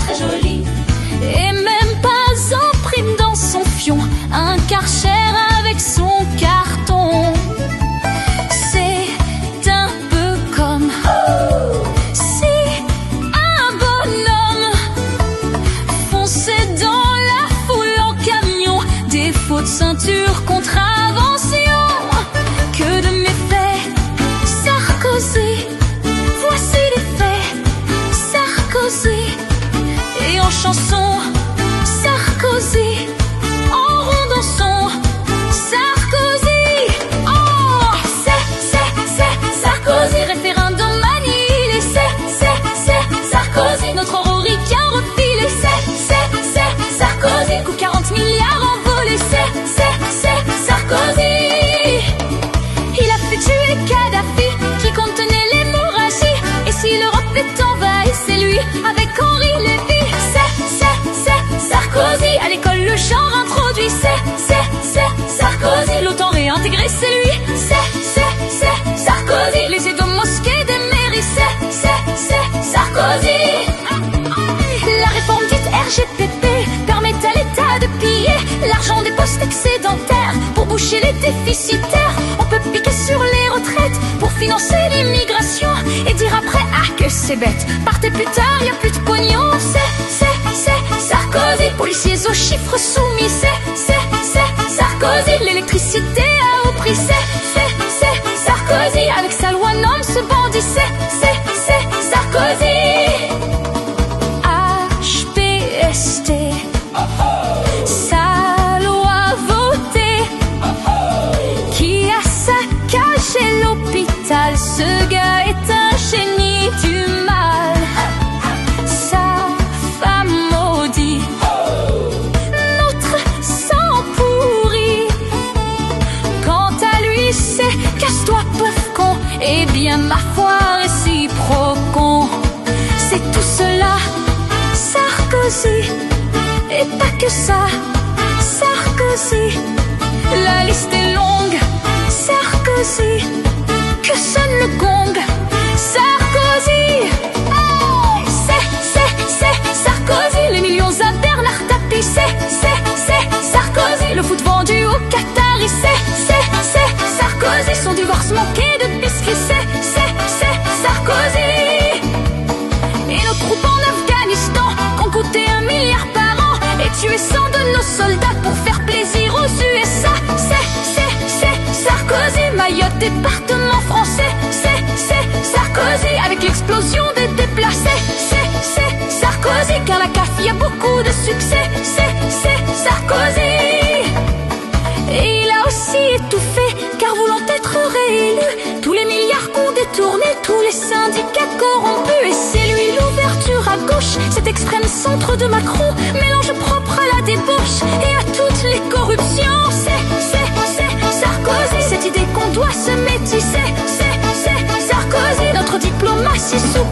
très joli. Et même pas en prime dans son fion, un Karcher avec son carton. C'est un peu comme si un bonhomme fonçait dans la foule en camion, des fautes ceinture, contravention. Que de méfaits, Sarkozy, voici les faits, Sarkozy. Et en chanson, Sarkozy, en rond dansons, Sarkozy. Oh, c'est Sarkozy, référendum annulé, c'est Sarkozy, notre Roricain refilé, c'est Sarkozy, coup 40 milliards envolés, c'est Sarkozy. Il a fait tuer Kadhafi, qui contenait l'hémorragie. Et si l'Europe est envahie, c'est lui avec Henri Lévy. C'est Sarkozy, à l'école le genre introduit, c'est Sarkozy, l'OTAN réintégré, c'est lui, c'est Sarkozy, les aides aux mosquées des mairies, c'est Sarkozy. La réforme dite RGPP permet à l'État de piller l'argent des postes excédentaires pour boucher les déficitaires. On peut piquer sur les retraites pour financer l'immigration et dire après ah que c'est bête, partez plus tard, y a plus de pognon. C'est Sarkozy, policiers aux chiffres soumis, c'est Sarkozy, l'électricité à haut prix, c'est Sarkozy, avec sa loi nomme ce bandit, c'est Sarkozy. HPST, sa loi votée, qui a saccagé l'hôpital, ce gars est un génie du mal. Sa femme maudit, notre sang pourri. Quant à lui, c'est casse-toi pauvre con, et bien ma foi réciproquons. C'est tout cela, Sarkozy, et pas que ça, Sarkozy. La liste est longue, Sarkozy, que sonne le gong, Sarkozy. Oh, c'est Sarkozy, les millions à Bernard Tapie, c'est Sarkozy, le foot vendu au Qatari, c'est Sarkozy, son divorce manqué de biscuits, c'est Sarkozy. Et nos troupes en Afghanistan, qui ont coûté 1 milliard par an, et tué 100 de nos soldats pour faire plaisir aux USA, c'est Sarkozy. Mayotte, département français, c'est Sarkozy, avec l'explosion des déplacés, c'est Sarkozy, car la CAF y a beaucoup de succès, c'est Sarkozy. Et il a aussi étouffé, car voulant être réélu, tous les milliards qu'on détournait, tous les syndicats corrompus. Et c'est lui l'ouverture à gauche, cet extrême centre de Macron, mélange propre à la débauche et à toutes les corruptions. C'est Sarkozy, cette idée qu'on doit se métisser, c'est Sarkozy, notre diplomatie sous